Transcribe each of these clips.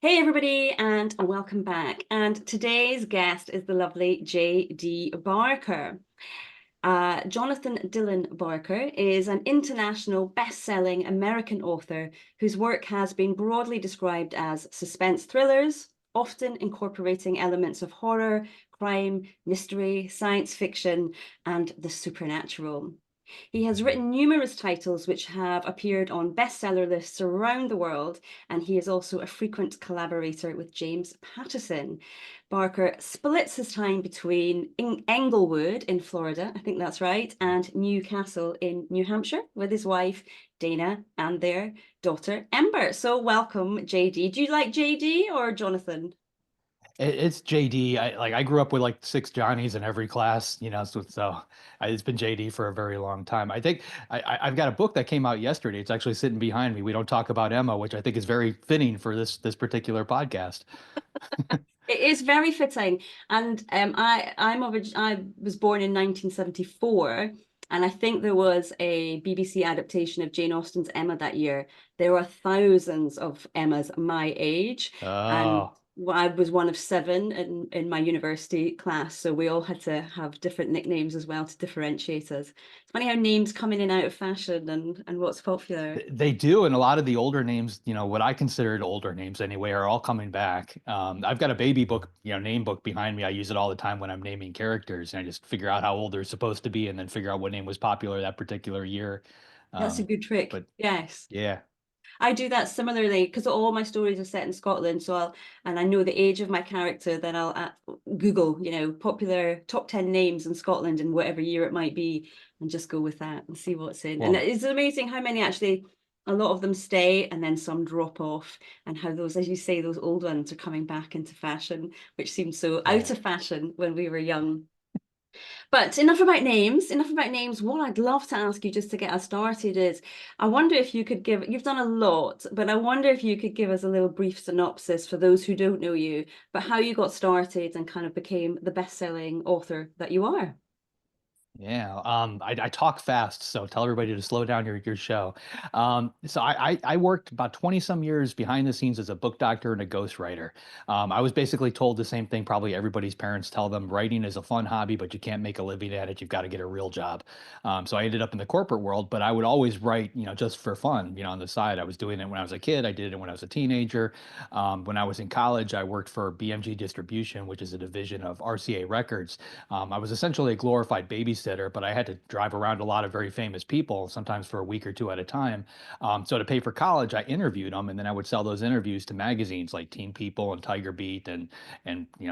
Hey everybody, and welcome back. And today's guest is the lovely J.D. Barker. Jonathan Dylan Barker is an international best-selling American author whose work has been broadly described as suspense thrillers, often incorporating elements of horror, crime, mystery, science fiction, and the supernatural. He has written numerous titles which have appeared on bestseller lists around the world, and he is also a frequent collaborator with James Patterson. Barker splits his time between Englewood in Florida, I think that's right, and Newcastle in New Hampshire with his wife, Dana, and their daughter, Ember. So welcome, JD. Do you like JD or Jonathan? It's JD. I grew up with like six Johnnies in every class, it's been JD for a very long time. I think I've got a book that came out yesterday. It's actually sitting behind me. We don't talk about Emma, which I think is very fitting for this particular podcast. It is very fitting, and I was born in 1974, and I think there was a BBC adaptation of Jane Austen's Emma that year. There were thousands of Emmas my age, and Oh, I was one of seven in my university class, so we all had to have different nicknames as well to differentiate us. It's funny how names come in and out of fashion and what's popular. they do, and a lot of the older names, what I considered older names anyway, are all coming back. I've got a baby book, name book behind me. I use it all the time when I'm naming characters, and I just figure out how old they're supposed to be, and then figure out what name was popular that particular year. That's a Um, good trick. but Yes. yeah. I do that similarly because all my stories are set in Scotland. And I know the age of my character, then I'll Google, popular top 10 names in Scotland in whatever year it might be, and just go with that and see what's in. And Well, it's amazing how many actually, a lot of them stay and then some drop off, and how those, as you say, those old ones are coming back into fashion, which seemed so out oh, of fashion when we were young. But enough about names, enough about names. What I'd love to ask you just to get us started is I wonder if you could give, you've done a lot, but I wonder if you could give us a little brief synopsis for those who don't know you, but how you got started and kind of became the best-selling author that you are. yeah. I talk fast, so tell everybody to slow down your show. So I worked about 20 some years behind the scenes as a book doctor and a ghostwriter. I was basically told the same thing probably everybody's parents tell them: writing is a fun hobby, but you can't make a living at it. You've got to get a real job. So I ended up in the corporate world, but I would always write, just for fun, on the side. I was doing it when I was a kid. I did it when I was a teenager. When I was in college, I worked for BMG Distribution, which is a division of RCA Records. I was essentially a glorified babysitter, but I had to drive around a lot of very famous people, sometimes for a week or two at a time. So to pay for college, I interviewed them, and then I would sell those interviews to magazines like Teen People and Tiger Beat and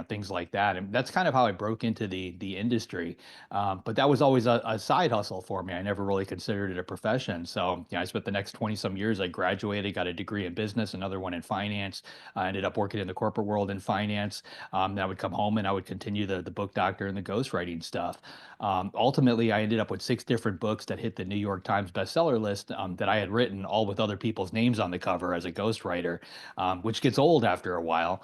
things like that. And that's kind of how I broke into the industry. But that was always a side hustle for me. I never really considered it a profession. So I spent the next 20 some years. I graduated, got a degree in business, another one in finance. I ended up working in the corporate world in finance. Then I would come home and I would continue the book doctor and the ghostwriting stuff. Ultimately, I ended up with six different books that hit the New York Times bestseller list that I had written, all with other people's names on the cover as a ghostwriter, which gets old after a while.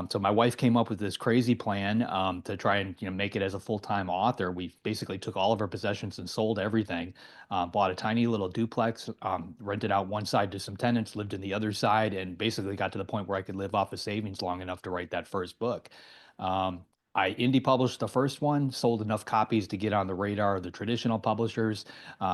So my wife came up with this crazy plan to try and make it as a full-time author. We basically took all of our possessions and sold everything, bought a tiny little duplex, rented out one side to some tenants, lived in the other side, and basically got to the point where I could live off of savings long enough to write that first book. Um, I indie published the first one, sold enough copies to get on the radar of the traditional publishers.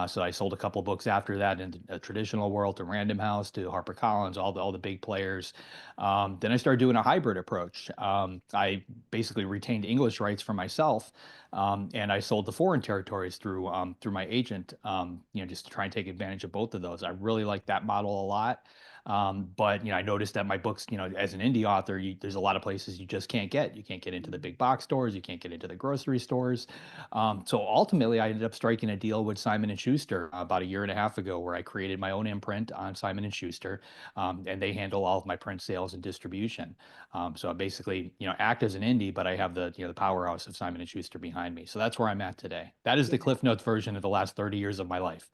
So I sold a couple of books after that in the traditional world to Random House, to HarperCollins, all the big players. Then I started doing a hybrid approach. I basically retained English rights for myself, and I sold the foreign territories through my agent. Just to try and take advantage of both of those. I really like that model a lot. But I noticed that my books, as an indie author, there's a lot of places you just can't get. You can't get into the big box stores. You can't get into the grocery stores. So ultimately, I ended up striking a deal with Simon and Schuster about a year and a half ago, where I created my own imprint on Simon and Schuster, and they handle all of my print sales and distribution. So I basically, act as an indie, but I have the powerhouse of Simon and Schuster behind me. So that's where I'm at today. That is the Yeah. Cliff Notes version of the last 30 years of my life.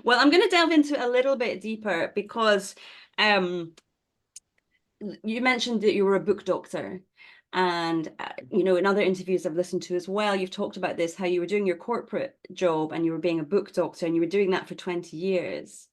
Well, I'm going to delve into a little bit deeper because um, you mentioned that you were a book doctor. And, in other interviews I've listened to as well, you've talked about this, how you were doing your corporate job and you were being a book doctor and you were doing that for 20 years.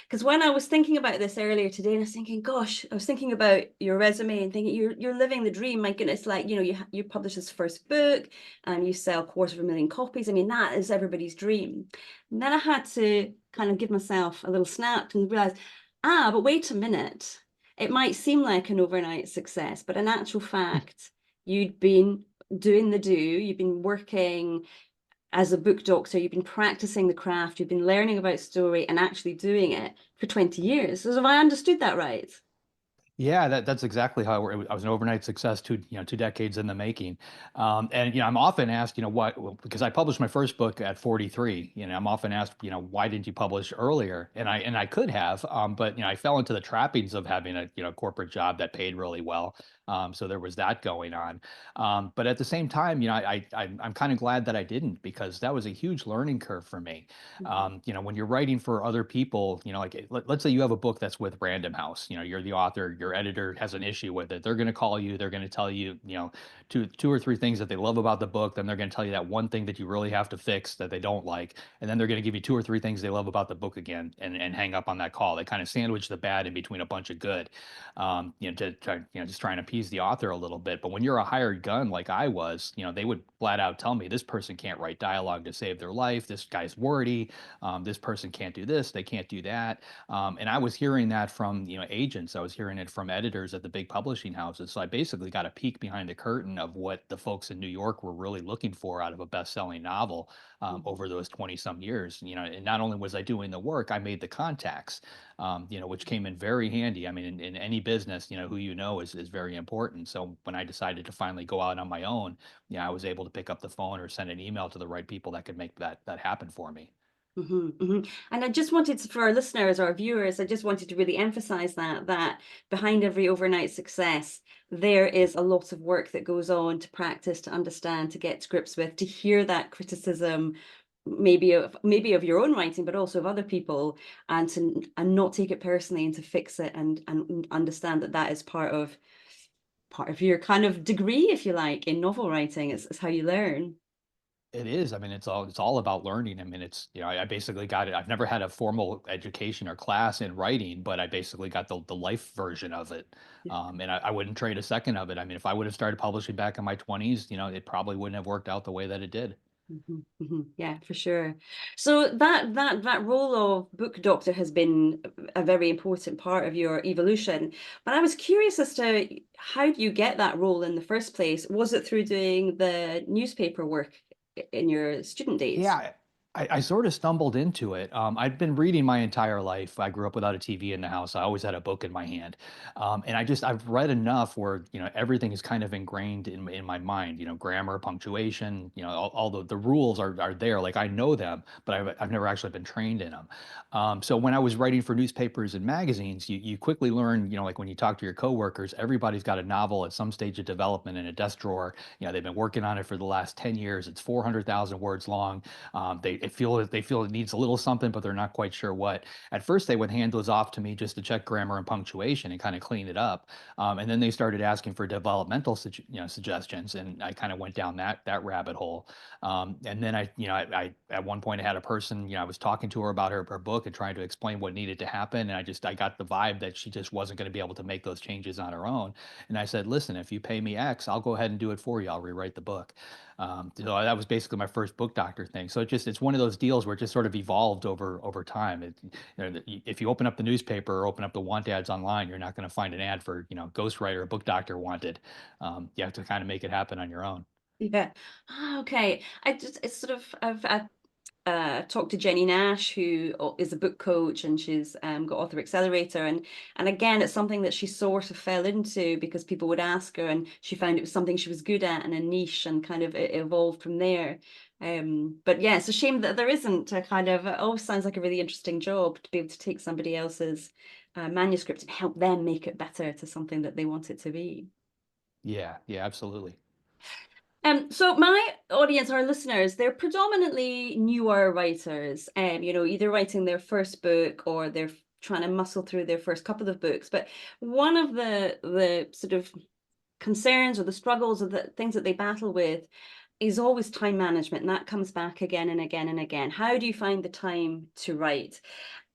Because when I was thinking about this earlier today, and I was thinking, gosh, I was thinking about your resume and thinking you're living the dream. My goodness, like, you know, you publish this first book and you sell 250,000 copies. I mean, that is everybody's dream. And then I had to kind of give myself a little snap and realize, but wait a minute. It might seem like an overnight success, but in actual fact, you'd been doing the do, you've been working as a book doctor, you've been practicing the craft, you've been learning about story and actually doing it for 20 years. So have I understood that right? Yeah, that's exactly how I was an overnight success, 2 decades in the making. And I'm often asked, well, because I published my first book at 43. I'm often asked, why didn't you publish earlier? And I could have, but I fell into the trappings of having a corporate job that paid really well. So there was that going on. But at the same time, I'm kind of glad that I didn't, because that was a huge learning curve for me. Mhm, When you're writing for other people, like let's say you have a book that's with Random House, you're the author, your editor has an issue with it. They're going to call you, they're going to tell you, two or three things that they love about the book. Then they're going to tell you that one thing that you really have to fix that they don't like. And then they're going to give you two or three things they love about the book again, and hang up on that call. They kind of sandwich the bad in between a bunch of good, to try, just try and appease the author a little bit. But when you're a hired gun like I was, they would flat out tell me this person can't write dialogue to save their life. This guy's wordy. This person can't do this. They can't do that. And I was hearing that from agents. I was hearing it from editors at the big publishing houses. So I basically got a peek behind the curtain of what the folks in New York were really looking for out of a best-selling novel, mhm, over those 20 some years. And not only was I doing the work, I made the contacts, which came in very handy. I mean, in any business, who is very important. So when I decided to finally go out on my own, I was able to pick up the phone or send an email to the right people that could make that happen for me. mhm, mhm. And I just wanted to, for our listeners, our viewers, I just wanted to really emphasize that behind every overnight success, there is a lot of work that goes on to practice, to understand, to get to grips with, to hear that criticism, maybe of your own writing, but also of other people, and not take it personally, and to fix it, and understand that that is part of your kind of degree, if you like, in novel writing. It's how you learn. It is. I mean, it's all about learning. I mean, I basically got it. I've never had a formal education or class in writing, but I basically got the life version of it. And I wouldn't trade a second of it. I mean, if I would have started publishing back in my 20s, it probably wouldn't have worked out the way that it did. Mhm, mhm. Yeah, for sure. So that role of book doctor has been a very important part of your evolution. But I was curious as to how do you get that role in the first place? Was it through doing the newspaper work in your student days? Yeah, I sort of stumbled into it. I'd been reading my entire life. I grew up without a TV in the house. I always had a book in my hand. And I've read enough where, everything is kind of ingrained in my mind, grammar, punctuation, all the rules are there. Like I know them, but I've never actually been trained in them. So when I was writing for newspapers and magazines, you quickly learn, like when you talk to your coworkers, everybody's got a novel at some stage of development in a desk drawer. They've been working on it for the last 10 years. It's 400,000 words long. They feel it needs a little something, but they're not quite sure what. At first, they would hand those off to me just to check grammar and punctuation and kind of clean it up. And then they started asking for developmental suggestions, and I kind of went down that rabbit hole. And then I at one point I had a person, I was talking to her about her book and trying to explain what needed to happen, and I got the vibe that she just wasn't going to be able to make those changes on her own. And I said, listen, if you pay me X, I'll go ahead and do it for you. I'll rewrite the book. So that was basically my first book doctor thing. So it's one of those deals where it just sort of evolved over time. If you open up the newspaper or open up the want ads online, you're not going to find an ad for ghostwriter or book doctor wanted. You have to kind of make it happen on your own. Yeah. Okay. It's sort of I've talked to Jenny Nash, who is a book coach, and she's got Author Accelerator, and again, it's something that she sort of fell into because people would ask her, and she found it was something she was good at and a niche, and kind of it evolved from there. But yeah, it's a shame that there isn't a kind of. It always sounds like a really interesting job to be able to take somebody else's manuscript and help them make it better to something that they want it to be. Yeah, yeah, absolutely. So my audience, our listeners, they're predominantly newer writers, either writing their first book or they're trying to muscle through their first couple of books. But one of the sort of concerns or the struggles or the things that they battle with is always time management, and that comes back again and again and again. How do you find the time to write?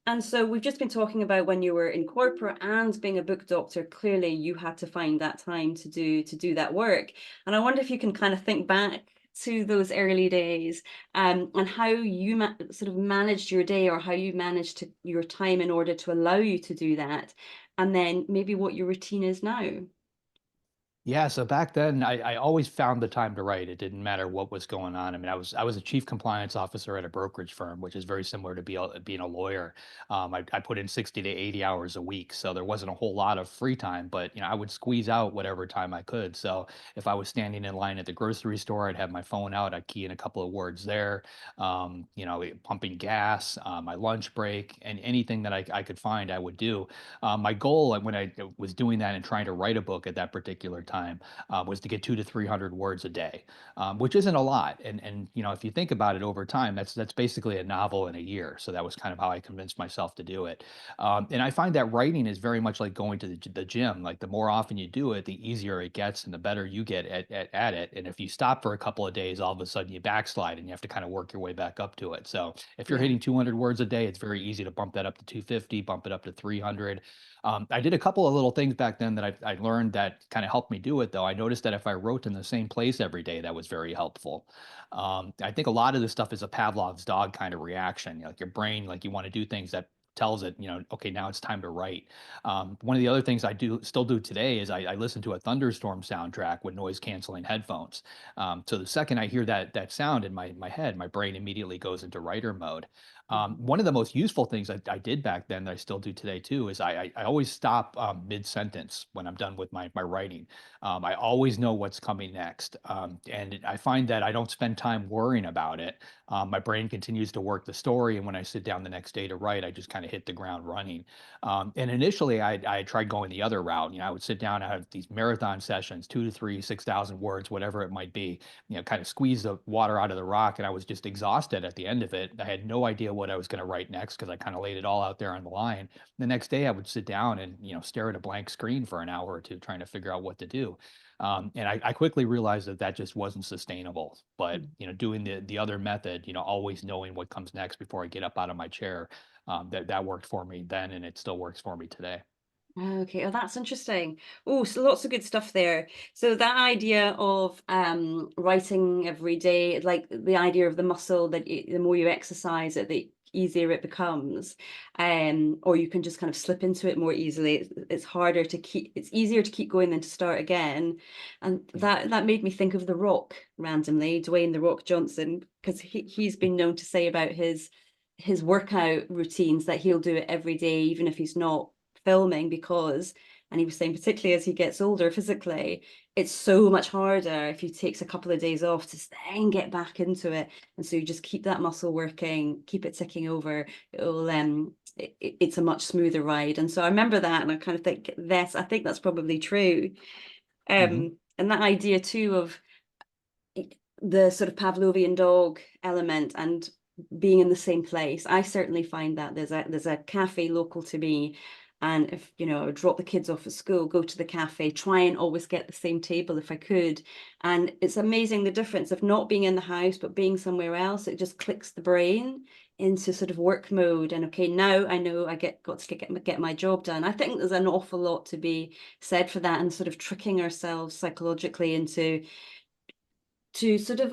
And so we've just been talking about when you were in corporate and being a book doctor, clearly you had to find that time to do that work. And I wonder if you can kind of think back to those early days, and how you sort of managed your day, or how you managed your time in order to allow you to do that. And then maybe what your routine is now. Yeah, so back then I always found the time to write. It didn't matter what was going on. I mean, I was a chief compliance officer at a brokerage firm, which is very similar to being a lawyer. I put in 60 to 80 hours a week, so there wasn't a whole lot of free time, but I would squeeze out whatever time I could. So if I was standing in line at the grocery store, I'd have my phone out, I'd key in a couple of words there, pumping gas, my lunch break, and anything that I could find, I would do. My goal when I was doing that and trying to write a book at that particular time was to get 200 to 300 words a day, which isn't a lot. And if you think about it over time, that's basically a novel in a year. So that was kind of how I convinced myself to do it. And I find that writing is very much like going to the gym. Like the more often you do it, the easier it gets and the better you get at it. And if you stop for a couple of days, all of a sudden you backslide and you have to kind of work your way back up to it. So if you're Yeah. hitting 200 words a day, it's very easy to bump that up to 250, bump it up to 300. I did a couple of little things back then that I learned that kind of helped me do it, though. I noticed that if I wrote in the same place every day, that was very helpful. I think a lot of this stuff is a Pavlov's dog kind of reaction. Like your brain, like you want to do things that tells it, okay, now it's time to write. One of the other things I still do today is I listen to a thunderstorm soundtrack with noise canceling headphones. So the second I hear that sound in my head, my brain immediately goes into writer mode. One of the most useful things I did back then that I still do today too is I always stop mid sentence when I'm done with my writing. I always know what's coming next, and I find that I don't spend time worrying about it. My brain continues to work the story, and when I sit down the next day to write, I just kind of hit the ground running. And initially, I tried going the other route. I would sit down, I have these marathon sessions, 2 to 3, 6,000 words, whatever it might be. Kind of squeeze the water out of the rock, and I was just exhausted at the end of it. I had no idea what I was going to write next because I kind of laid it all out there on the line. The next day, I would sit down and stare at a blank screen for an hour or two, trying to figure out what to do. And I quickly realized that just wasn't sustainable. But doing the other method, always knowing what comes next before I get up out of my chair, that worked for me then, and it still works for me today. Okay, oh, that's interesting. Oh, so lots of good stuff there. So that idea of writing every day, like the idea of the muscle that the more you exercise it, the easier it becomes, or you can just kind of slip into it more easily. It's harder to keep. It's easier to keep going than to start again, and Mm. that made me think of The Rock randomly, Dwayne The Rock Johnson, because he's been known to say about his workout routines that he'll do it every day, even if he's not filming, because, and he was saying particularly as he gets older physically, it's so much harder if he takes a couple of days off to then get back into it. And so you just keep that muscle working, keep it ticking over. It's a much smoother ride. And so I remember that, and I kind of think I think that's probably true. Mhm. And that idea too of the sort of Pavlovian dog element and being in the same place. I certainly find that there's a cafe local to me. And if, drop the kids off at school, go to the cafe, try and always get the same table if I could. And it's amazing the difference of not being in the house, but being somewhere else. It just clicks the brain into sort of work mode. And okay, now I know I got to get my job done. I think there's an awful lot to be said for that, and sort of tricking ourselves psychologically into to sort of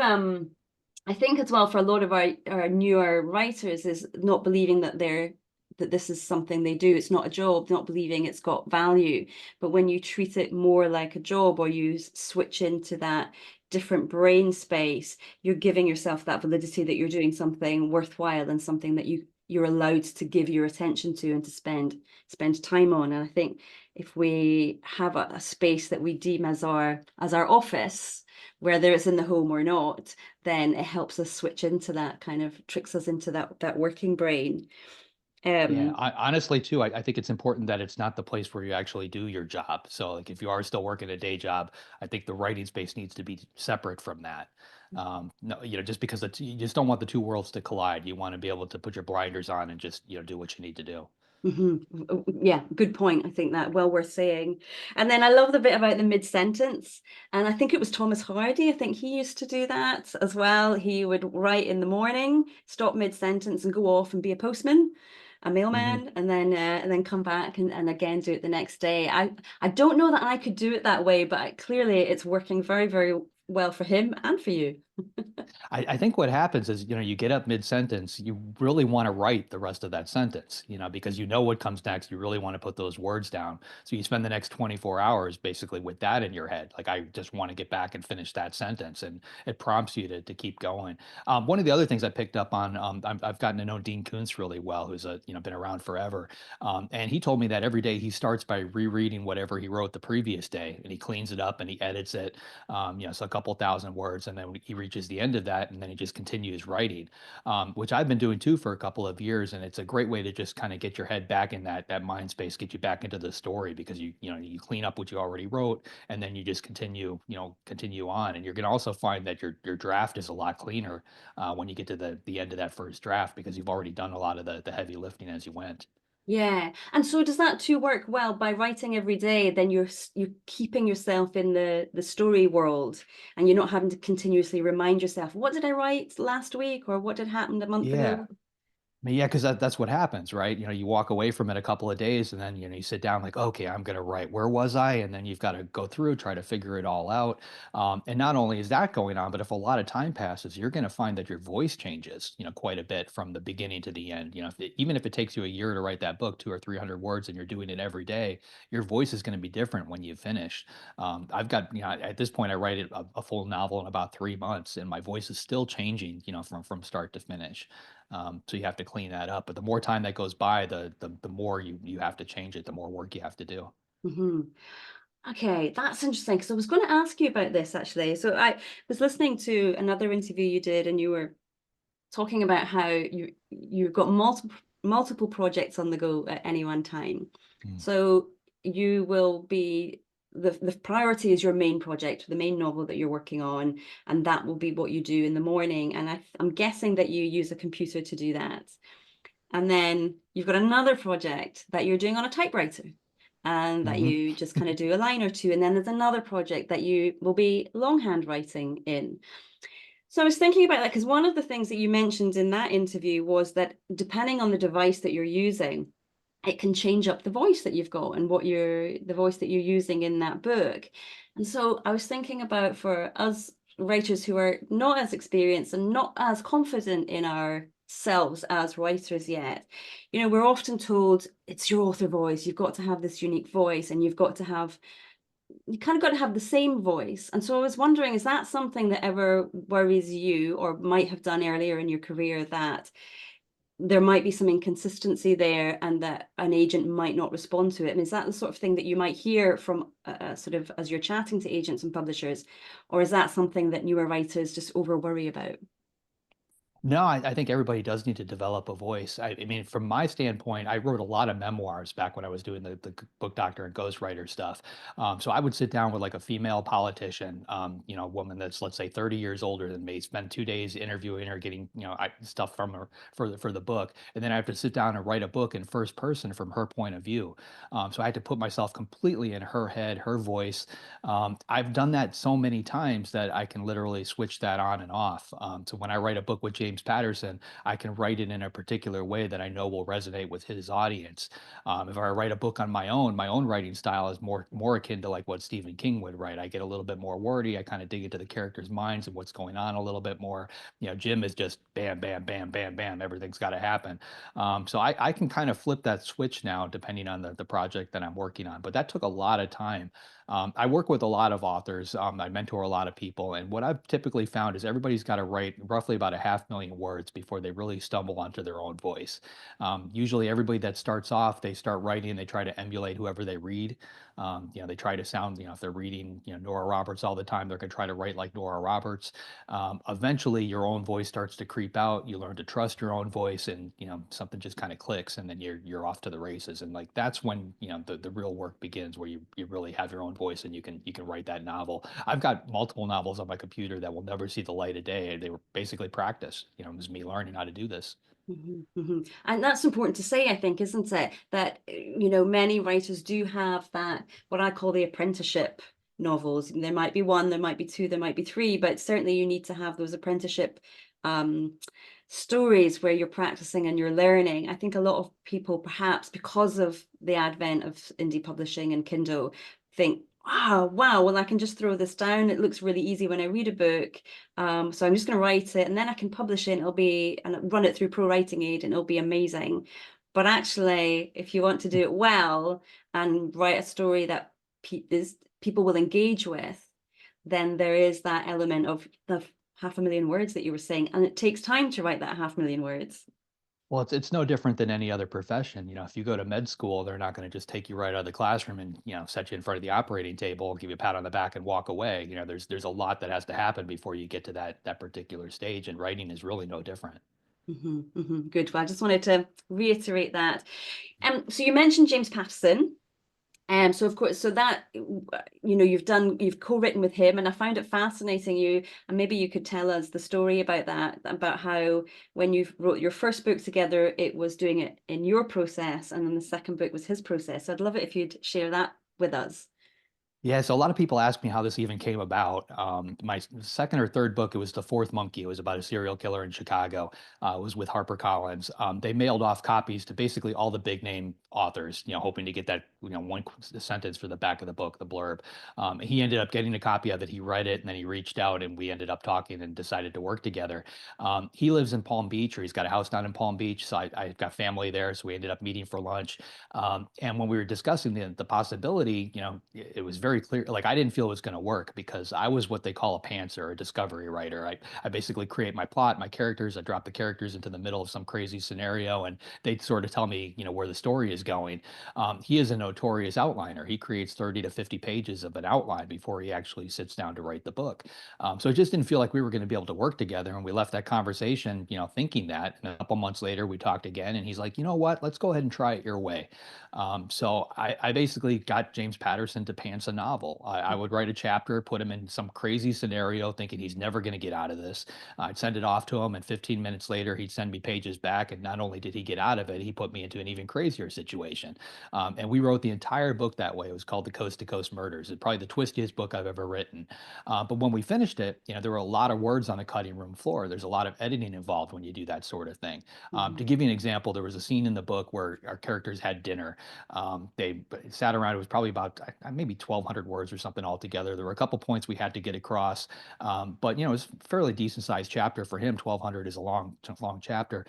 I think as well for a lot of our newer writers is not believing that this is something they do. It's not a job, not believing it's got value. But when you treat it more like a job, or you switch into that different brain space, you're giving yourself that validity that you're doing something worthwhile and something that you're allowed to give your attention to and to spend time on. And I think if we have a space that we deem as our office, whether it's in the home or not, then it helps us switch into that, kind of tricks us into that working brain. Yeah, Um, honestly, too, I think it's important that it's not the place where you actually do your job. So, like, if you are still working a day job, I think the writing space needs to be separate from that. No, just because you just don't want the two worlds to collide. You want to be able to put your blinders on and just, do what you need to do. Yeah, good point. I think that well worth saying. And then I love the bit about the mid-sentence. And I think it was Thomas Hardy. I think he used to do that as well. He would write in the morning, stop mid-sentence and go off and be a postman. a Mhm. mailman and then come back and again do it the next day. I don't know that I could do it that way, but clearly it's working very, very well for him and for you. I think what happens is, you get up mid-sentence, you really want to write the rest of that sentence, because you know what comes next. You really want to put those words down. So you spend the next 24 hours basically with that in your head. Like, I just want to get back and finish that sentence. And it prompts you to keep going. One of the other things I picked up on, I've gotten to know Dean Koontz really well, who's been around forever. And he told me that every day he starts by rereading whatever he wrote the previous day, and he cleans it up and he edits it, so a couple thousand words, and then he reaches the end of that, and then he just continues writing, which I've been doing too for a couple of years, and it's a great way to just kind of get your head back in that mind space, get you back into the story, because you clean up what you already wrote, and then you just continue on, and you're going to also find that your draft is a lot cleaner when you get to the end of that first draft, because you've already done a lot of the heavy lifting as you went. Yeah. And so does that too work well by writing every day? Then you're keeping yourself in the story world, and you're not having to continuously remind yourself, what did I write last week or what did happen a month Yeah. ago? Yeah, because that's what happens, right? You walk away from it a couple of days, and then you sit down like, okay, I'm gonna write. Where was I? And then you've got to go through, try to figure it all out. And not only is that going on, but if a lot of time passes, you're gonna find that your voice changes, quite a bit from the beginning to the end. Even if it takes you a year to write that book, 200 or 300 words, and you're doing it every day, your voice is gonna be different when you finish. I've got, at this point, I write a full novel in about 3 months, and my voice is still changing, from start to finish. So you have to clean that up. But the more time that goes by, the more you have to change it, the more work you have to do. Hmm. Okay, that's interesting because I was going to ask you about this actually. So I was listening to another interview you did, and you were talking about how you've got multiple projects on the go at any one time. Mm. So you will be the priority is your main project, the main novel that you're working on, and that will be what you do in the morning. And I'm guessing that you use a computer to do that. And then you've got another project that you're doing on a typewriter, and that Mhm. you just kind of do a line or two. And then there's another project that you will be longhand writing in. So I was thinking about that because one of the things that you mentioned in that interview was that depending on the device that you're using, it can change up the voice that you've got and the voice that you're using in that book. And so I was thinking about, for us writers who are not as experienced and not as confident in ourselves as writers yet, we're often told it's your author voice, you've got to have this unique voice, and you kind of got to have the same voice. And so I was wondering, is that something that ever worries you or might have done earlier in your career, that there might be some inconsistency there and that an agent might not respond to it? And is that the sort of thing that you might hear from sort of as you're chatting to agents and publishers? Or is that something that newer writers just over worry about? No, I think everybody does need to develop a voice. I mean, from my standpoint, I wrote a lot of memoirs back when I was doing the book doctor and ghostwriter stuff. So I would sit down with like a female politician, a woman that's, let's say, 30 years older than me, spend 2 days interviewing her, getting, stuff from her for the book. And then I have to sit down and write a book in first person from her point of view. So I had to put myself completely in her head, her voice. I've done that so many times that I can literally switch that on and off. So when I write a book with James Patterson, I can write it in a particular way that I know will resonate with his audience. If I write a book on my own writing style is more akin to like what Stephen King would write. I get a little bit more wordy. I kind of dig into the characters' minds and what's going on a little bit more. Jim is just bam, bam, bam, bam, bam. Everything's got to happen. So I can kind of flip that switch now depending on the project that I'm working on. But that took a lot of time. I work with a lot of authors. I mentor a lot of people, and what I've typically found is everybody's got to write roughly about 500,000 words before they really stumble onto their own voice. Usually, everybody that starts off, they start writing, they try to emulate whoever they read. They try to sound, if they're reading, Nora Roberts all the time, they're going to try to write like Nora Roberts. Eventually, your own voice starts to creep out. You learn to trust your own voice, and something just kind of clicks, and then you're off to the races. And like that's when the real work begins, where you really have your own voice and you can write that novel. I've got multiple novels on my computer that will never see the light of day. They were basically practice. It was me learning how to do this. Mhm, mhm. And that's important to say, I think, isn't it? That, many writers do have that, what I call the apprenticeship novels. There might be one, there might be two, there might be three, but certainly you need to have those apprenticeship um, stories where you're practicing and you're learning. I think a lot of people, perhaps because of the advent of indie publishing and Kindle, think, wow, well, I can just throw this down. It looks really easy when I read a book. So I'm just going to write it and then I can publish it and and run it through Pro Writing Aid and it'll be amazing. But actually, if you want to do it well and write a story that people will engage with, then there is that element of the 500,000 words that you were saying, and it takes time to write that 500,000 words. Well, it's no different than any other profession. If you go to med school, they're not going to just take you right out of the classroom and, set you in front of the operating table, give you a pat on the back and walk away. There's a lot that has to happen before you get to that particular stage, and writing is really no different. Good. Well, I just wanted to reiterate that. So you mentioned James Patterson. So of course, so that you've co-written with him, and I found it fascinating. And maybe you could tell us the story about that, about how when you wrote your first book together, it was doing it in your process, and then the second book was his process. So I'd love it if you'd share that with us. Yeah, so a lot of people ask me how this even came about. My second or third book, it was The Fourth Monkey. It was about a serial killer in Chicago. It was with HarperCollins. They mailed off copies to basically all the big name authors, hoping to get that, one sentence for the back of the book, the blurb. He ended up getting a copy of it. He read it, and then he reached out, and we ended up talking and decided to work together. He lives in Palm Beach, or he's got a house down in Palm Beach. So I've got family there. So we ended up meeting for lunch. And when we were discussing the possibility, it was very clear. Like, I didn't feel it was going to work because I was what they call a pantser, a discovery writer. I basically create my plot, my characters. I drop the characters into the middle of some crazy scenario, and they sort of tell me, where the story is going. He is a notorious outliner. He creates 30 to 50 pages of an outline before he actually sits down to write the book. So it just didn't feel like we were going to be able to work together. And we left that conversation, thinking that. And a couple months later, we talked again, and he's like, you know what? Let's go ahead and try it your way. So I basically got James Patterson to pants a novel. I would write a chapter, put him in some crazy scenario, thinking he's never going to get out of this. I'd send it off to him, and 15 minutes later, he'd send me pages back. And not only did he get out of it, he put me into an even crazier situation. And we wrote the entire book that way. It was called The Coast to Coast Murders. It's probably the twistiest book I've ever written. But when we finished it, there were a lot of words on the cutting room floor. There's a lot of editing involved when you do that sort of thing. To Mhm. give you an example, there was a scene in the book where our characters had dinner. They sat around. It was probably about maybe 1,200 words or something altogether. There were a couple points we had to get across, but it was a fairly decent sized chapter for him. 1,200 is a long chapter.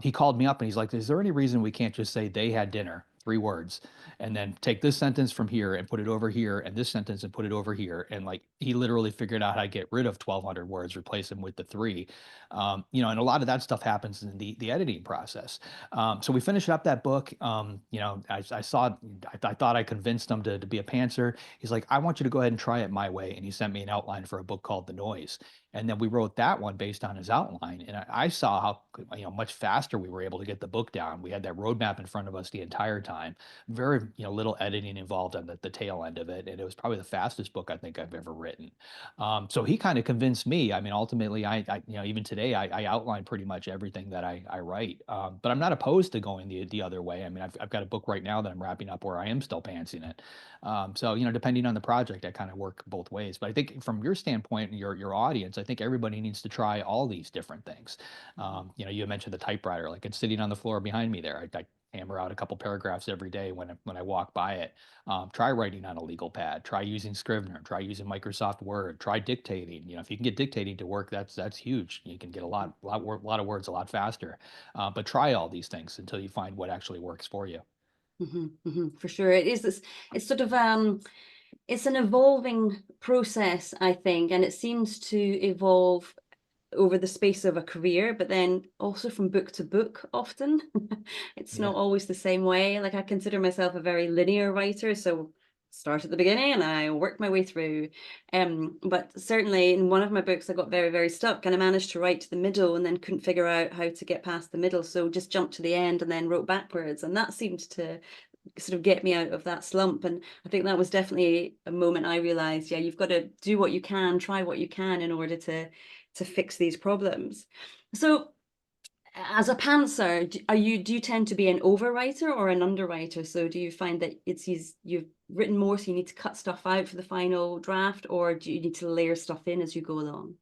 He called me up and he's like, "Is there any reason we can't just say they had dinner?" 3 words, and then take this sentence from here and put it over here, and this sentence and put it over here. And like, he literally figured out how to get rid of 1,200 words, replace them with the three. And a lot of that stuff happens in the editing process. So we finished up that book. I thought I convinced him to be a pantser. He's like, I want you to go ahead and try it my way. And he sent me an outline for a book called The Noise. And then we wrote that one based on his outline. And I saw how, much faster we were able to get the book down. We had that roadmap in front of us the entire time. Very, little editing involved on the tail end of it. And it was probably the fastest book I think I've ever written. So he kind of convinced me. I mean, ultimately, even today, I outline pretty much everything that I write. But I'm not opposed to going the other way. I mean, I've got a book right now that I'm wrapping up where I am still pantsing it. So, depending on the project, I kind of work both ways. But I think from your standpoint and your audience, I think everybody needs to try all these different things. You mentioned the typewriter, like it's sitting on the floor behind me there. I hammer out a couple paragraphs every day when I walk by it. Try writing on a legal pad. Try using Scrivener. Try using Microsoft Word. Try dictating. If you can get dictating to work, that's huge. You can get a lot of words a lot faster. But try all these things until you find what actually works for you. For sure. It is this, it's sort of it's an evolving process, I think, and it seems to evolve over the space of a career, but then also from book to book often. It's Yeah. not always the same way. Like, I consider myself a very linear writer, so start at the beginning and I work my way through. But certainly in one of my books, I got very, very stuck, and I managed to write to the middle and then couldn't figure out how to get past the middle. So just jumped to the end and then wrote backwards. And that seemed to sort of get me out of that slump. And I think that was definitely a moment I realized, yeah, you've got to do what you can, try what you can in order to fix these problems. So as a pantser, do you tend to be an overwriter or an underwriter? So do you find that you've written more, so you need to cut stuff out for the final draft, or do you need to layer stuff in as you go along?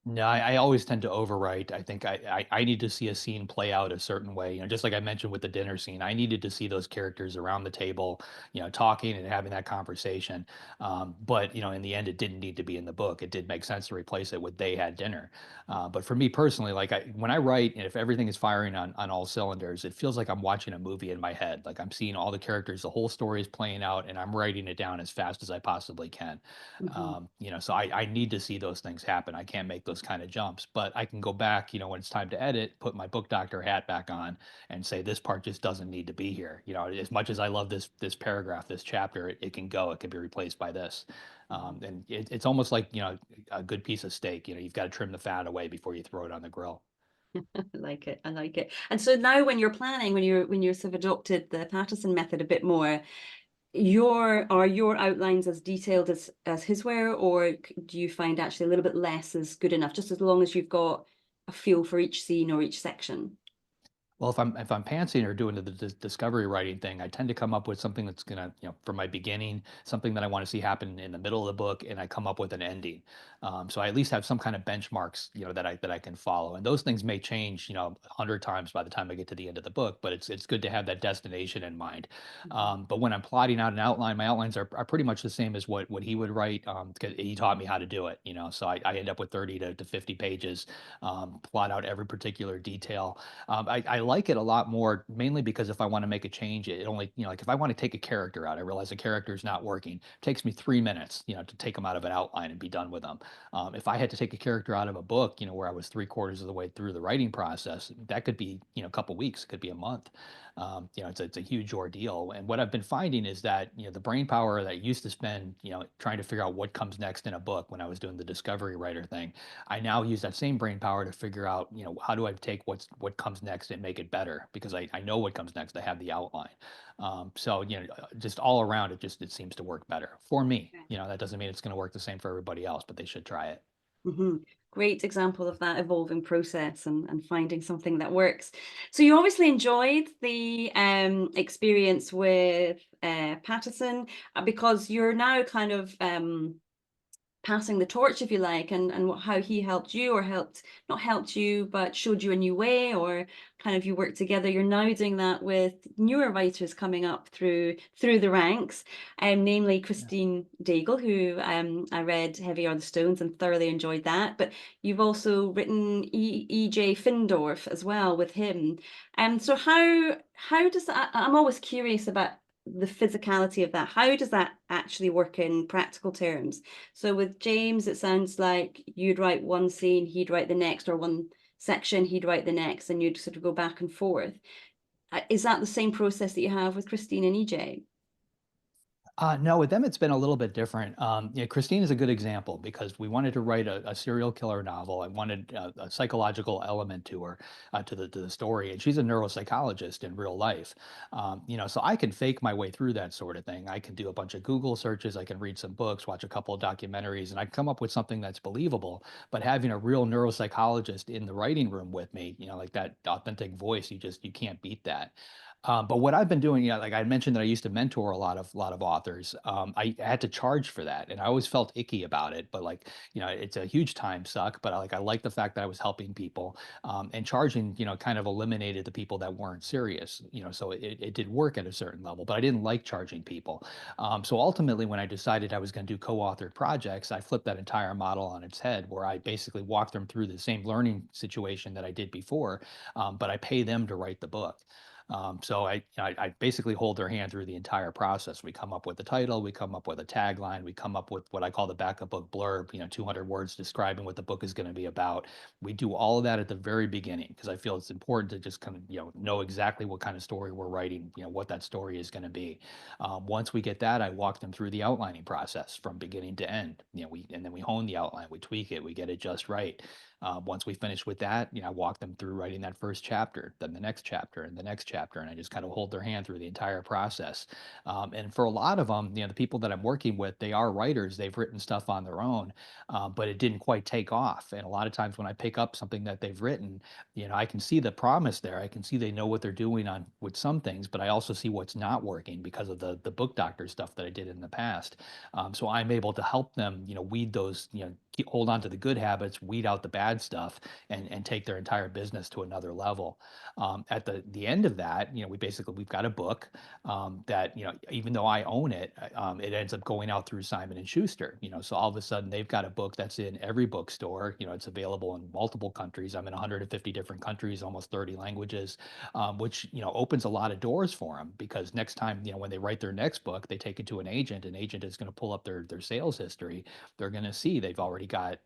No, I always tend to overwrite. I think I need to see a scene play out a certain way. Just like I mentioned with the dinner scene, I needed to see those characters around the table, talking and having that conversation. But in the end, it didn't need to be in the book. It did make sense to replace it with "they had dinner." But for me personally, like when I write, and if everything is firing on all cylinders, it feels like I'm watching a movie in my head. Like I'm seeing all the characters, the whole story is playing out, and I'm writing it down as fast as I possibly can. Hmm. So I need to see those things happen. I can't make those kind of jumps, but I can go back, when it's time to edit, put my book doctor hat back on and say, this part just doesn't need to be here. As much as I love this paragraph, this chapter, it can go, it can be replaced by this. And it's almost like, a good piece of steak, you've got to trim the fat away before you throw it on the grill. I like it. I like it. And so now when you're planning, when you're sort of adopted the Patterson method a bit more, your outlines as detailed as his were, or do you find actually a little bit less is good enough, just as long as you've got a feel for each scene or each section? Well, if I'm pantsing or doing the discovery writing thing, I tend to come up with something that's gonna, from my beginning, something that I want to see happen in the middle of the book, and I come up with an ending. So I at least have some kind of benchmarks, that I can follow. And those things may change, 100 times by the time I get to the end of the book, but it's good to have that destination in mind. Mhm. But when I'm plotting out an outline, my outlines are pretty much the same as what he would write, because he taught me how to do it. So I end up with 30 to 50 pages, plot out every particular detail. I like it a lot more, mainly because if I want to make a change, it only, like if I want to take a character out, I realize a character is not working. It takes me 3 minutes, to take them out of an outline and be done with them. If I had to take a character out of a book, where I was three-quarters of the way through the writing process, that could be, a couple weeks, it could be a month. It's a huge ordeal. And what I've been finding is that, the brain power that I used to spend, trying to figure out what comes next in a book when I was doing the discovery writer thing, I now use that same brain power to figure out, how do I take what comes next and make it better because I know what comes next. I have the outline. So just all around, it seems to work better for me. That doesn't mean it's going to work the same for everybody else, but they should try it. Hmm. Great example of that evolving process and finding something that works. So you obviously enjoyed the experience with Patterson, because you're now kind of passing the torch, if you like, and how he helped you, or helped, not helped you, but showed you a new way, or kind of you work together. You're now doing that with newer writers coming up through the ranks, namely Yeah. Christine Daigle, who I read Heavy Are the Stones and thoroughly enjoyed that. But you've also written E.J. Findorf as well with him. So how does that? I'm always curious about the physicality of that. How does that actually work in practical terms? So with James, it sounds like you'd write one scene, he'd write the next, or one section, he'd write the next, and you'd sort of go back and forth. Is that the same process that you have with Christine and EJ? No, with them, it's been a little bit different. Christine is a good example because we wanted to write a serial killer novel. I wanted a psychological element to her, to the story, and she's a neuropsychologist in real life. So I can fake my way through that sort of thing. I can do a bunch of Google searches, I can read some books, watch a couple of documentaries, and I come up with something that's believable. But having a real neuropsychologist in the writing room with me, like that authentic voice, you can't beat that. But what I've been doing, like I mentioned that I used to mentor a lot of authors. I had to charge for that, and I always felt icky about it. But like, it's a huge time suck. But I like the fact that I was helping people, and charging, kind of eliminated the people that weren't serious. So it did work at a certain level, but I didn't like charging people. So ultimately, when I decided I was going to do co-authored projects, I flipped that entire model on its head, where I basically walked them through the same learning situation that I did before, but I pay them to write the book. So I basically hold their hand through the entire process. We come up with the title, we come up with a tagline, we come up with what I call the backup book blurb, 200 words describing what the book is going to be about. We do all of that at the very beginning because I feel it's important to just kind of, know exactly what kind of story we're writing, what that story is going to be. Once we get that, I walk them through the outlining process from beginning to end. And then we hone the outline, we tweak it, we get it just right. Once we finish with that, I walk them through writing that first chapter, then the next chapter, and the next chapter, and I just kind of hold their hand through the entire process. And for a lot of them, the people that I'm working with, they are writers. They've written stuff on their own, but it didn't quite take off. And a lot of times when I pick up something that they've written, I can see the promise there. I can see they know what they're doing on with some things, but I also see what's not working because of the book doctor stuff that I did in the past. So I'm able to help them, weed those, hold on to the good habits, weed out the bad stuff, and take their entire business to another level. At the end of that, we've got a book that, even though I own it, it ends up going out through Simon and Schuster. So all of a sudden they've got a book that's in every bookstore. It's available in multiple countries. I'm in 150 different countries, almost 30 languages, which opens a lot of doors for them, because next time, when they write their next book, they take it to an agent is going to pull up their sales history. They're going to see they've already got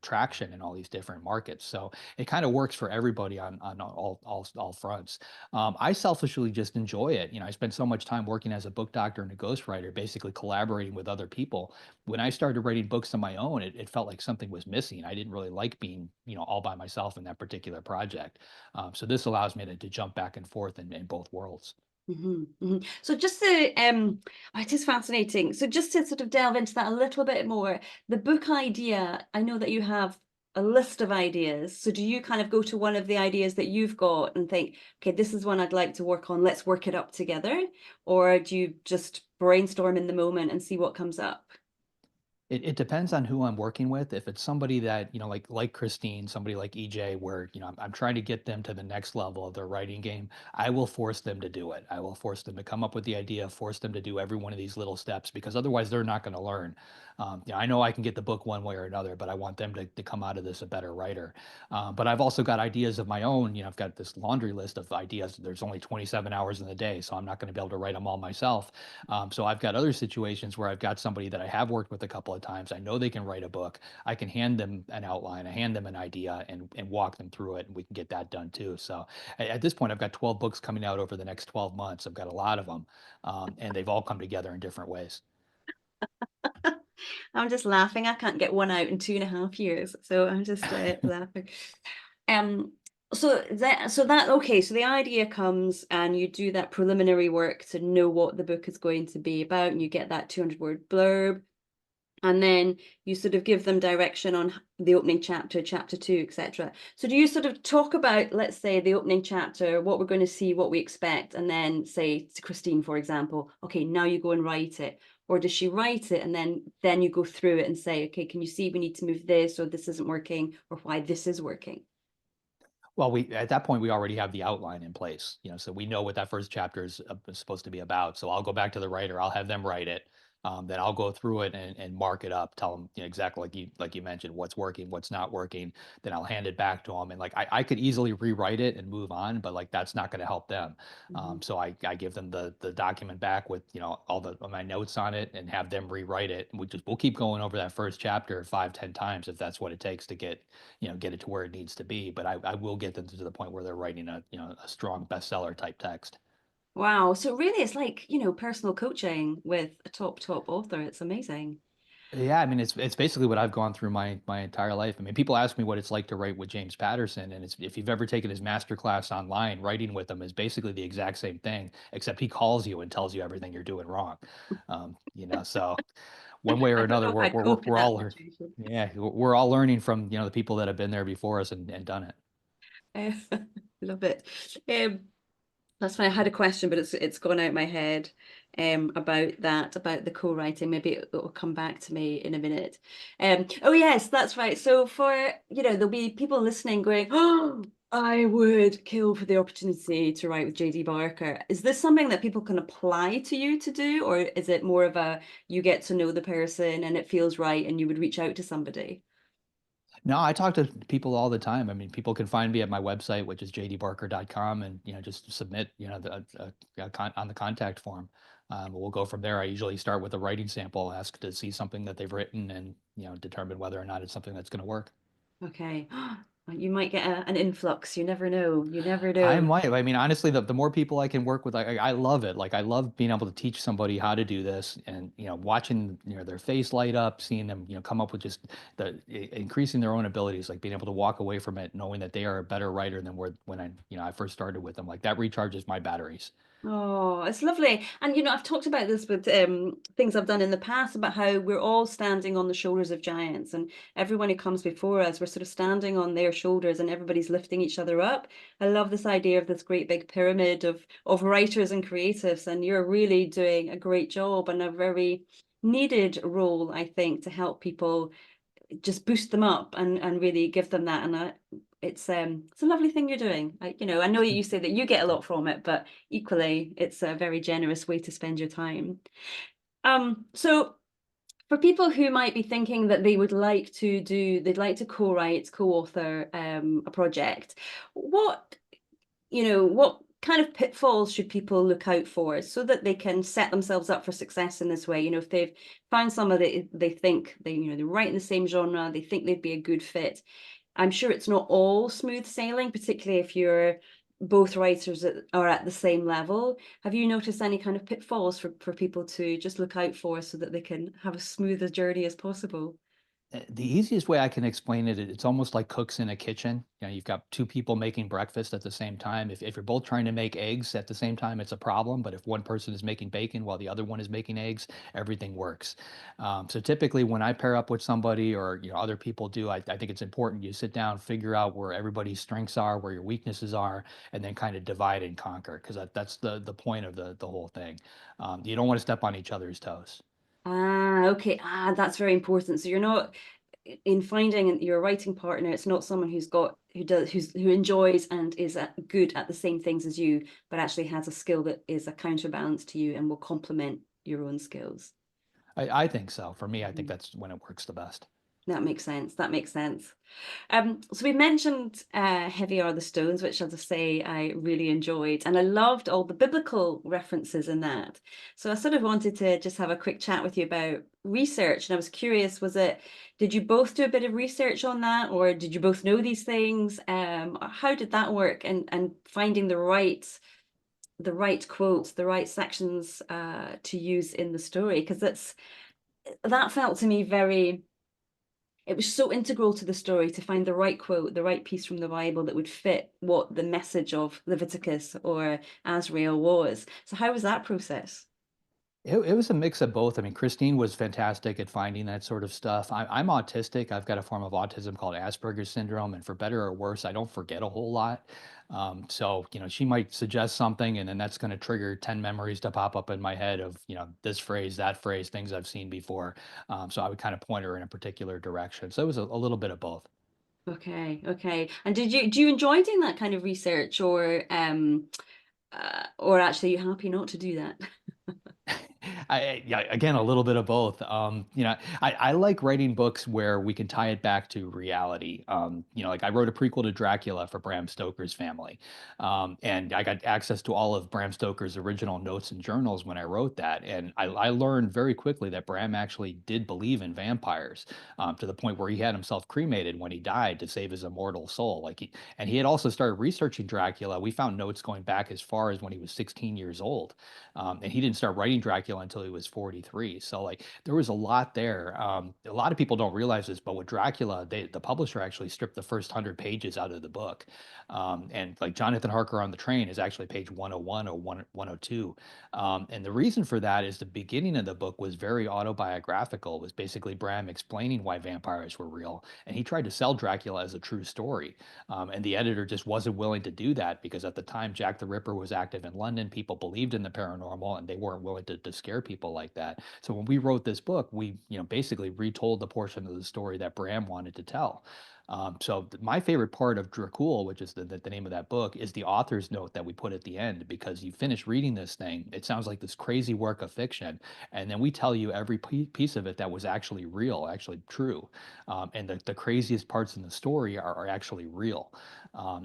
traction in all these different markets. So it kind of works for everybody on all fronts. I selfishly just enjoy it. I spent so much time working as a book doctor and a ghostwriter, basically collaborating with other people. When I started writing books on my own, it felt like something was missing. I didn't really like being, all by myself in that particular project. So this allows me to jump back and forth in both worlds. So just to it is fascinating. So just to sort of delve into that a little bit more, the book idea, I know that you have a list of ideas. So do you kind of go to one of the ideas that you've got and think, okay, this is one I'd like to work on, let's work it up together? Or do you just brainstorm in the moment and see what comes up? It depends on who I'm working with. If it's somebody that, like Christine, somebody like EJ, where, I'm trying to get them to the next level of their writing game, I will force them to do it. I will force them to come up with the idea, force them to do every one of these little steps, because otherwise they're not going to learn. I know I can get the book one way or another, but I want them to come out of this a better writer. But I've also got ideas of my own. I've got this laundry list of ideas. There's only 27 hours in the day, so I'm not going to be able to write them all myself. So I've got other situations where I've got somebody that I have worked with a couple of times. I know they can write a book. I can hand them an outline, I hand them an idea, and walk them through it, and we can get that done too. So at this point, I've got 12 books coming out over the next 12 months. I've got a lot of them, and they've all come together in different ways. I'm just laughing. I can't get one out in 2.5 years. So I'm just laughing. Um, so that okay, so the idea comes and you do that preliminary work to know what the book is going to be about, and you get that 200-word blurb, and then you sort of give them direction on the opening chapter, chapter 2, etc. So do you sort of talk about, let's say, the opening chapter, what we're going to see, what we expect, and then say to Christine, for example, okay, now you go and write it? Or does she write it and then you go through it and say, okay, can you see we need to move this, or this isn't working, or why this is working? Well, we at that point we already have the outline in place, so we know what that first chapter is supposed to be about. So I'll go back to the writer, I'll have them write it, then I'll go through it and mark it up, tell them, exactly like you mentioned, what's working, what's not working. Then I'll hand it back to them, and like I could easily rewrite it and move on, but like that's not going to help them. Mhm. So I give them the document back with all my notes on it, and have them rewrite it. And we'll keep going over that first chapter 5, 10 times if that's what it takes to get it to where it needs to be. But I will get them to the point where they're writing a strong bestseller type text. Wow. So really it's like, personal coaching with a top author. It's amazing. Yeah, I mean, it's basically what I've gone through my entire life. I mean, people ask me what it's like to write with James Patterson, and it's if you've ever taken his master class online, writing with him is basically the exact same thing, except he calls you and tells you everything you're doing wrong. So one way I or don't know another, if we're I'd we're cope in we're that all situation. yeah, we're all learning from the people that have been there before us and done it. Uh, love it. Um, That's why I had a question, but it's gone out my head about that, about the co-writing. Maybe it'll come back to me in a minute. Oh yes, that's right. So for, there'll be people listening going, oh, I would kill for the opportunity to write with JD Barker. Is this something that people can apply to you to do, or is it more of a you get to know the person and it feels right and you would reach out to somebody? No, I talk to people all the time. I mean, people can find me at my website, which is jdbarker.com, and just submit, on the contact form. We'll go from there. I usually start with a writing sample, ask to see something that they've written, and determine whether or not it's something that's going to work. Okay. You might get an influx. You never know. You never I know. might. I mean, honestly, the more people I can work with, I love it. Like, I love being able to teach somebody how to do this, and watching their face light up, seeing them come up with just increasing their own abilities, like being able to walk away from it knowing that they are a better writer than when I first started with them. Like that recharges my batteries. Oh, it's lovely. And I've talked about this with things I've done in the past about how we're all standing on the shoulders of giants, and everyone who comes before us, we're sort of standing on their shoulders and everybody's lifting each other up. I love this idea of this great big pyramid of writers and creatives, and you're really doing a great job and a very needed role, I think, to help people just boost them up and really give them that. And it's a lovely thing you're doing. I know you say that you get a lot from it, but equally, it's a very generous way to spend your time. So for people who might be thinking that they'd like to co-write, co-author a project, what what kind of pitfalls should people look out for so that they can set themselves up for success in this way? If they've found somebody they think they're right in the same genre, they think they'd be a good fit. I'm sure it's not all smooth sailing, particularly if you're both writers are at the same level. Have you noticed any kind of pitfalls for people to just look out for so that they can have as smooth a journey as possible? The easiest way I can explain it, it's almost like cooks in a kitchen. You've got two people making breakfast at the same time. If you're both trying to make eggs at the same time, it's a problem. But if one person is making bacon while the other one is making eggs, everything works. So typically, when I pair up with somebody or other people do, I think it's important you sit down, figure out where everybody's strengths are, where your weaknesses are, and then kind of divide and conquer. Because that's the point of the whole thing. You don't want to step on each other's toes. Okay. That's very important. So you're not in finding your writing partner, it's not someone who enjoys and is good at the same things as you, but actually has a skill that is a counterbalance to you and will complement your own skills. I think so. For me, I think Mhm. that's when it works the best. That makes sense. That makes sense. So we mentioned Heavy Are the Stones, which, as I say, I really enjoyed. And I loved all the biblical references in that. So I sort of wanted to just have a quick chat with you about research. And I was curious, did you both do a bit of research on that, or did you both know these things? How did that work? And finding the right quotes, the right sections to use in the story, because that felt to me very it was so integral to the story to find the right quote, the right piece from the Bible that would fit what the message of Leviticus or Azrael was. So how was that process? It was a mix of both. I mean, Christine was fantastic at finding that sort of stuff. I'm autistic. I've got a form of autism called Asperger's syndrome, and for better or worse, I don't forget a whole lot. So, she might suggest something, and then that's going to trigger 10 memories to pop up in my head of, this phrase, that phrase, things I've seen before. So I would kind of point her in a particular direction. So it was a little bit of both. Okay, okay. And do you enjoy doing that kind of research, or actually are you happy not to do that? Yeah, again, a little bit of both. I like writing books where we can tie it back to reality. Like I wrote a prequel to Dracula for Bram Stoker's family, and I got access to all of Bram Stoker's original notes and journals when I wrote that, and I learned very quickly that Bram actually did believe in vampires, to the point where he had himself cremated when he died to save his immortal soul. And he had also started researching Dracula. We found notes going back as far as when he was 16 years old. And he didn't start writing Dracula until he was 43. So like there was a lot there. A lot of people don't realize this, but with Dracula, the publisher actually stripped the first 100 pages out of the book. And like Jonathan Harker on the Train is actually page 101 or 102. And the reason for that is the beginning of the book was very autobiographical. It was basically Bram explaining why vampires were real. And he tried to sell Dracula as a true story. And the editor just wasn't willing to do that because at the time Jack the Ripper was active in London. People believed in the paranormal and they weren't willing to scare people like that. So when we wrote this book, we basically retold the portion of the story that Bram wanted to tell. My favorite part of Dracul, which is the name of that book, is the author's note that we put at the end because you finish reading this thing, it sounds like this crazy work of fiction, and then we tell you every piece of it that was actually real, actually true, and the craziest parts in the story are actually real.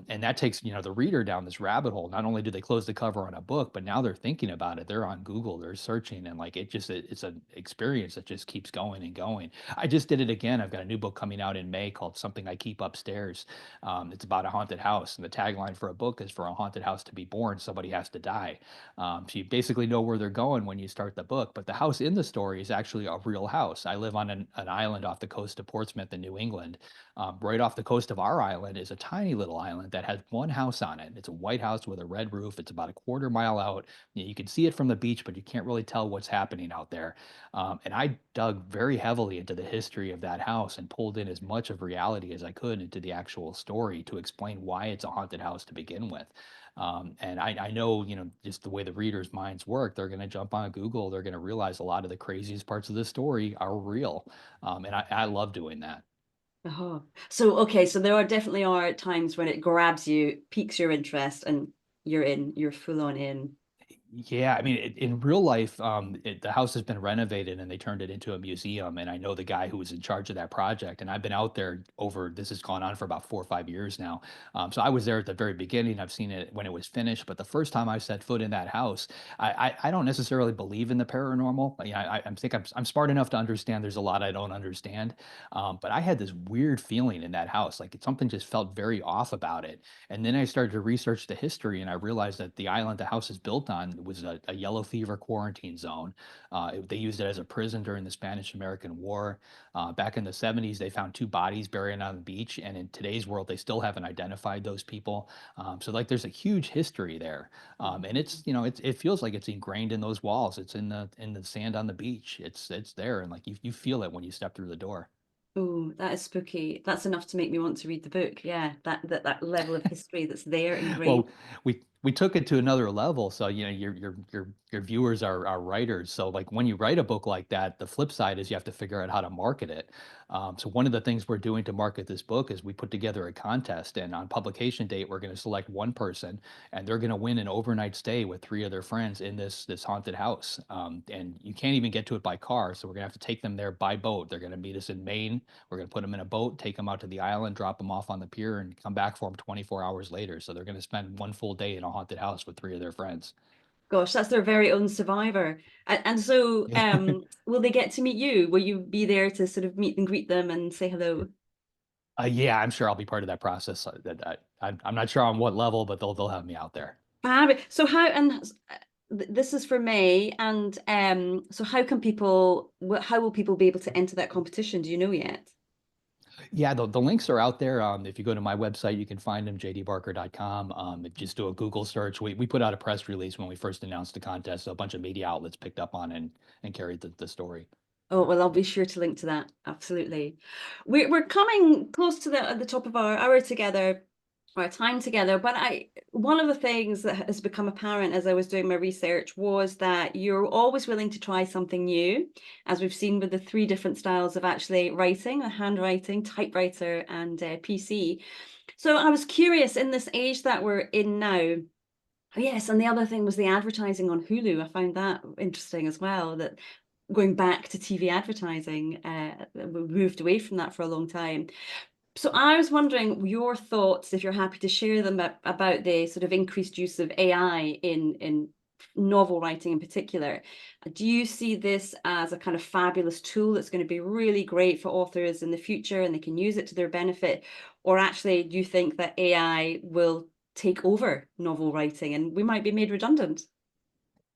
And that takes the reader down this rabbit hole. Not only do they close the cover on a book, but now they're thinking about it. They're on Google, they're searching, and like it's an experience that just keeps going and going. I just did it again. I've got a new book coming out in May called Something I Keep Upstairs. It's about a haunted house, and the tagline for a book is, "For a haunted house to be born, somebody has to die." So you basically know where they're going when you start the book. But the house in the story is actually a real house. I live on an island off the coast of Portsmouth in New England. Right off the coast of our island is a tiny little island that has one house on it. It's a white house with a red roof. It's about a quarter mile out. You can see it from the beach, but you can't really tell what's happening out there. And I dug very heavily into the history of that house and pulled in as much of reality as I could into the actual story to explain why it's a haunted house to begin with. And I know, just the way the readers' minds work, they're going to jump on Google. They're going to realize a lot of the craziest parts of the story are real. And I love doing that. Oh, so okay, so there are definitely are times when it grabs you, piques your interest, and you're in, you're full on in. Yeah, I mean, in real life, the house has been renovated and they turned it into a museum. And I know the guy who was in charge of that project. And I've been out there over, this has gone on for about 4 or 5 years now. So I was there at the very beginning. I've seen it when it was finished. But the first time I set foot in that house, I don't necessarily believe in the paranormal. I'm smart enough to understand there's a lot I don't understand. But I had this weird feeling in that house, like something just felt very off about it. And then I started to research the history and I realized that the island the house is built on was a yellow fever quarantine zone. They used it as a prison during the Spanish American War. Back in the 70s, they found two bodies buried on the beach. And in today's world, they still haven't identified those people. So, like, there's a huge history there. And it's, it feels like it's ingrained in those walls. It's in the sand on the beach. It's there. And like you feel it when you step through the door. Oh, that is spooky. That's enough to make me want to read the book. Yeah, that level of history that's there ingrained. Well, we took it to another level. So, your viewers are writers. So like when you write a book like that, the flip side is you have to figure out how to market it. So one of the things we're doing to market this book is we put together a contest, and on publication date, we're going to select one person, and they're going to win an overnight stay with three of their friends in this haunted house. And you can't even get to it by car, so we're going to have to take them there by boat. They're going to meet us in Maine. We're going to put them in a boat, take them out to the island, drop them off on the pier, and come back for them 24 hours later. So they're going to spend one full day in a haunted house with three of their friends. Gosh, that's their very own survivor. And so, Yeah. will they get to meet you? Will you be there to sort of meet and greet them and say hello? Yeah, I'm sure I'll be part of that process. I'm not sure on what level, but they'll have me out there. So how and this is for May, and so how can people? How will people be able to enter that competition? Do you know yet? Yeah, the links are out there. If you go to my website, you can find them, jdbarker.com. If you just do a Google search. We put out a press release when we first announced the contest, so a bunch of media outlets picked up on it and carried the story. Oh, well, I'll be sure to link to that. Absolutely. We're coming close to the top of our hour together, our time together. But one of the things that has become apparent as I was doing my research was that you're always willing to try something new, as we've seen with the three different styles of actually writing, handwriting, typewriter, and PC. So I was curious in this age that we're in now. Yes, and the other thing was the advertising on Hulu. I found that interesting as well, that going back to TV advertising, we moved away from that for a long time. So I was wondering your thoughts, if you're happy to share them, about the sort of increased use of AI in novel writing in particular. Do you see this as a kind of fabulous tool that's going to be really great for authors in the future and they can use it to their benefit? Or actually, do you think that AI will take over novel writing and we might be made redundant?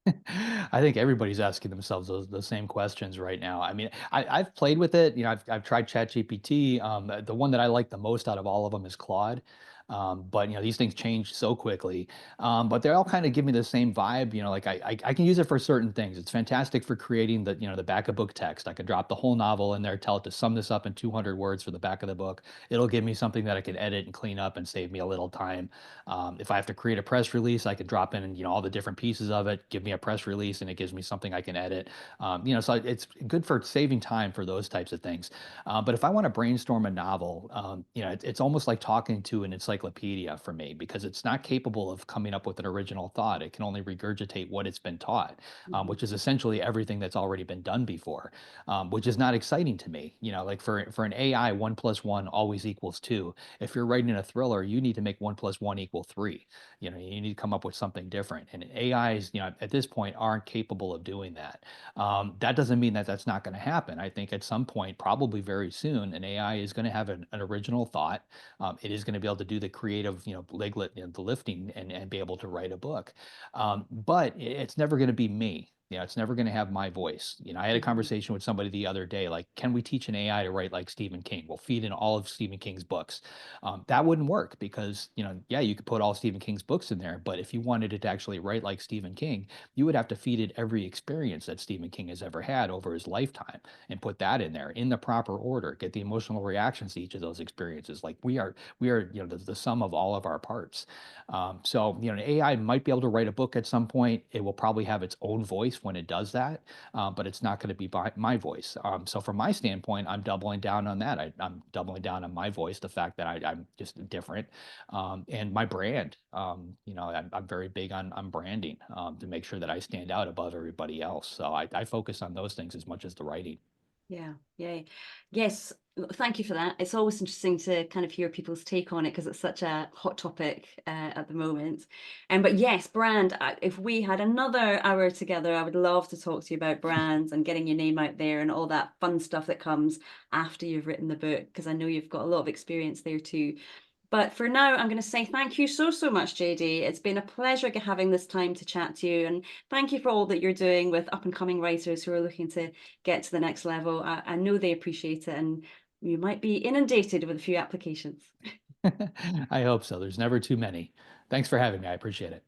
I think everybody's asking themselves those same questions right now. I mean, I've played with it. I've tried ChatGPT. The one that I like the most out of all of them is Claude. But these things change so quickly. But they all kind of give me the same vibe. Like I can use it for certain things. It's fantastic for creating the back of book text. I could drop the whole novel in there, tell it to sum this up in 200 words for the back of the book. It'll give me something that I can edit and clean up and save me a little time. If I have to create a press release, I can drop in, all the different pieces of it, give me a press release, and it gives me something I can edit. So it's good for saving time for those types of things. But if I want to brainstorm a novel, it's almost like talking to an encyclopedia for me because it's not capable of coming up with an original thought. It can only regurgitate what it's been taught, Mhm. which is essentially everything that's already been done before, which is not exciting to me. Like for an AI, 1 plus 1 always equals 2. If you're writing a thriller, you need to make 1 plus 1 equal 3. You need to come up with something different. And AIs, at this point, aren't capable of doing that. That doesn't mean that that's not going to happen. I think at some point, probably very soon, an AI is going to have an original thought. It is going to be able to do the creative, the lifting and be able to write a book. But it's never going to be me. It's never going to have my voice. I had a Mhm. conversation with somebody the other day, like, can we teach an AI to write like Stephen King? We'll feed in all of Stephen King's books. That wouldn't work because, yeah, you could put all Stephen King's books in there, but if you wanted it to actually write like Stephen King, you would have to feed it every experience that Stephen King has ever had over his lifetime and put that in there in the proper order, get the emotional reactions to each of those experiences. Like we are, the sum of all of our parts. So, an AI might be able to write a book at some point. It will probably have its own voice when it does that, but it's not going to be my voice. So from my standpoint, I'm doubling down on that. I'm doubling down on my voice, the fact that I'm just different, and my brand. I'm very big on branding, to make sure that I stand out above everybody else. So I focus on those things as much as the writing. Yeah, yeah. Yes, thank you for that. It's always interesting to kind of hear people's take on it because it's such a hot topic at the moment. But yes, brand, if we had another hour together, I would love to talk to you about brands and getting your name out there and all that fun stuff that comes after you've written the book, because I know you've got a lot of experience there too. But for now, I'm going to say thank you so, so much, JD. It's been a pleasure having this time to chat to you. And thank you for all that you're doing with up and coming writers who are looking to get to the next level. I know they appreciate it, and you might be inundated with a few applications. I hope so. There's never too many. Thanks for having me. I appreciate it.